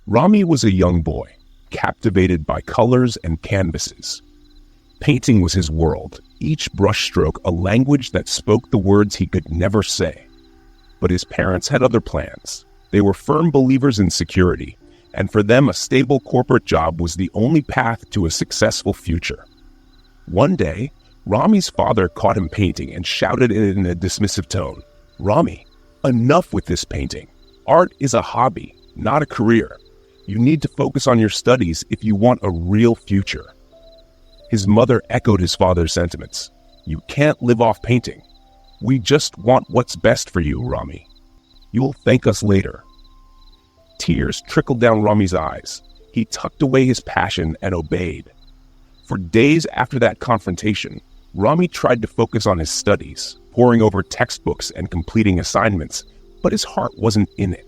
Rami was a young boy, captivated by colors and canvases. Painting was his world, each brushstroke a language that spoke the words he could never say. But his parents had other plans. They were firm believers in security, and for them a stable corporate job was the only path to a successful future. One day, Rami's father caught him painting and shouted in a dismissive tone, "Rami, enough with this painting. Art is a hobby, not a career. You need to focus on your studies if you want a real future." His mother echoed his father's sentiments. "You can't live off painting. We just want what's best for you, Rami. You'll thank us later." Tears trickled down Rami's eyes. He tucked away his passion and obeyed. For days after that confrontation, Rami tried to focus on his studies, poring over textbooks and completing assignments, but his heart wasn't in it.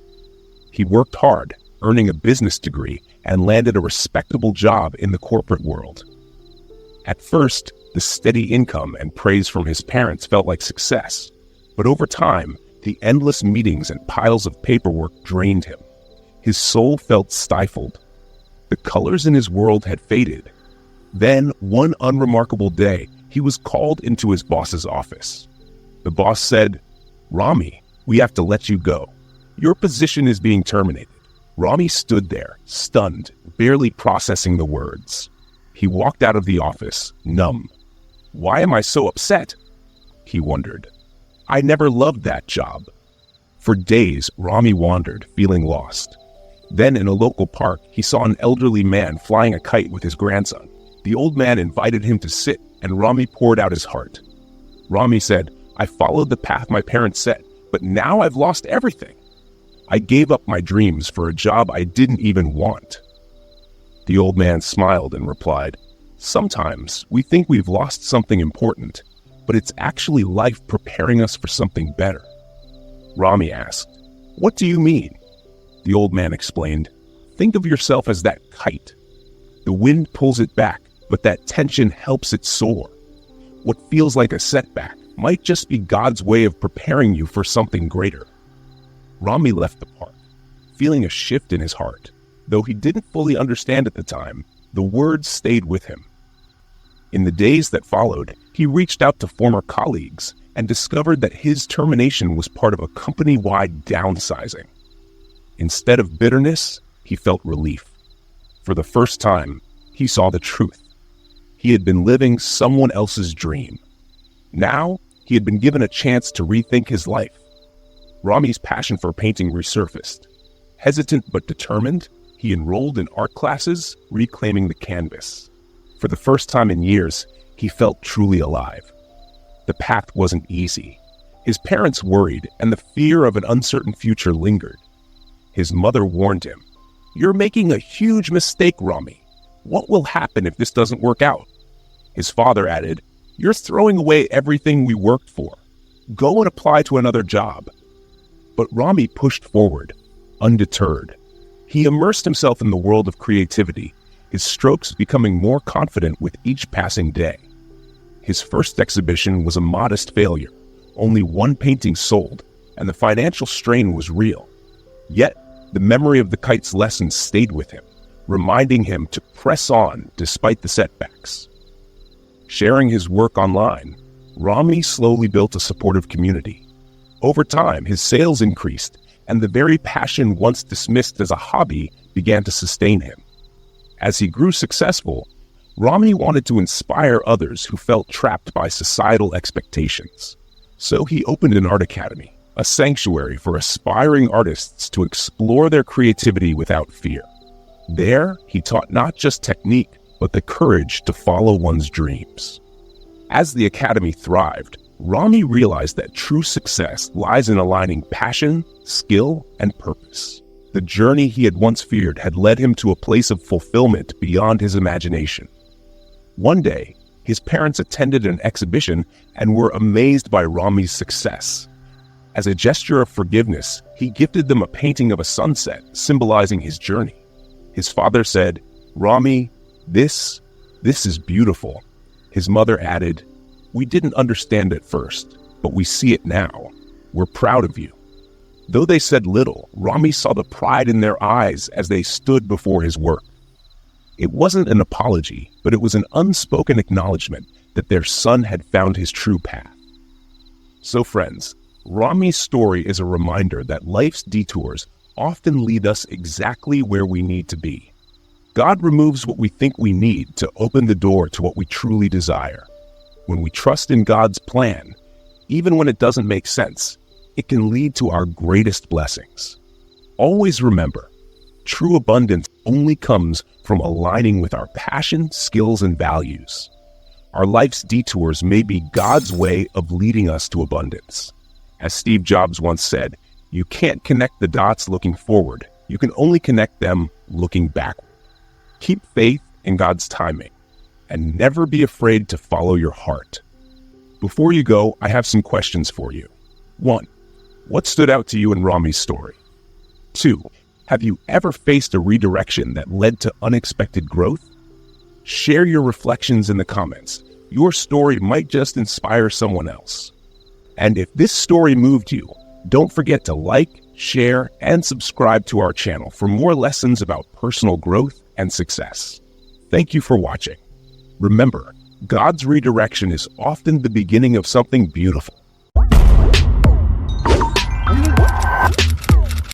He worked hard, earning a business degree, and landed a respectable job in the corporate world. At first, the steady income and praise from his parents felt like success, but over time, the endless meetings and piles of paperwork drained him. His soul felt stifled. The colors in his world had faded. Then, one unremarkable day, he was called into his boss's office. The boss said, "Rami, we have to let you go. Your position is being terminated." Rami stood there, stunned, barely processing the words. He walked out of the office, numb. "Why am I so upset?" he wondered. "I never loved that job." For days, Rami wandered, feeling lost. Then in a local park, he saw an elderly man flying a kite with his grandson. The old man invited him to sit, and Rami poured out his heart. Rami said, "I followed the path my parents set, but now I've lost everything. I gave up my dreams for a job I didn't even want." The old man smiled and replied, "Sometimes we think we've lost something important, but it's actually life preparing us for something better." Rami asked, "What do you mean?" The old man explained, "Think of yourself as that kite. The wind pulls it back, but that tension helps it soar. What feels like a setback might just be God's way of preparing you for something greater." Rami left the park, feeling a shift in his heart. Though he didn't fully understand at the time, the words stayed with him. In the days that followed, he reached out to former colleagues and discovered that his termination was part of a company-wide downsizing. Instead of bitterness, he felt relief. For the first time, he saw the truth. He had been living someone else's dream. Now, he had been given a chance to rethink his life. Rami's passion for painting resurfaced. Hesitant but determined, he enrolled in art classes, reclaiming the canvas. For the first time in years, he felt truly alive. The path wasn't easy. His parents worried, and the fear of an uncertain future lingered. His mother warned him, "You're making a huge mistake, Rami. What will happen if this doesn't work out?" His father added, "You're throwing away everything we worked for. Go and apply to another job." But Rami pushed forward, undeterred. He immersed himself in the world of creativity, his strokes becoming more confident with each passing day. His first exhibition was a modest failure. Only one painting sold, and the financial strain was real. Yet, the memory of the kite's lessons stayed with him, reminding him to press on despite the setbacks. Sharing his work online, Rami slowly built a supportive community. Over time, his sales increased, and the very passion once dismissed as a hobby began to sustain him. As he grew successful, Rami wanted to inspire others who felt trapped by societal expectations. So he opened an art academy, a sanctuary for aspiring artists to explore their creativity without fear. There, he taught not just technique, but the courage to follow one's dreams. As the academy thrived, Rami realized that true success lies in aligning passion, skill, and purpose. The journey he had once feared had led him to a place of fulfillment beyond his imagination. One day, his parents attended an exhibition and were amazed by Rami's success. As a gesture of forgiveness, he gifted them a painting of a sunset, symbolizing his journey. His father said, "Rami, this is beautiful." His mother added, "We didn't understand at first, but we see it now. We're proud of you." Though they said little, Rami saw the pride in their eyes as they stood before his work. It wasn't an apology, but it was an unspoken acknowledgement that their son had found his true path. So friends, Rami's story is a reminder that life's detours often lead us exactly where we need to be. God removes what we think we need to open the door to what we truly desire. When we trust in God's plan, even when it doesn't make sense, it can lead to our greatest blessings. Always remember, true abundance only comes from aligning with our passion, skills, and values. Our life's detours may be God's way of leading us to abundance. As Steve Jobs once said, you can't connect the dots looking forward. You can only connect them looking backward. Keep faith in God's timing, and never be afraid to follow your heart. Before you go, I have some questions for you. 1. What stood out to you in Rami's story? 2. Have you ever faced a redirection that led to unexpected growth? Share your reflections in the comments. Your story might just inspire someone else. And if this story moved you, don't forget to like, share, and subscribe to our channel for more lessons about personal growth and success. Thank you for watching. Remember, God's redirection is often the beginning of something beautiful.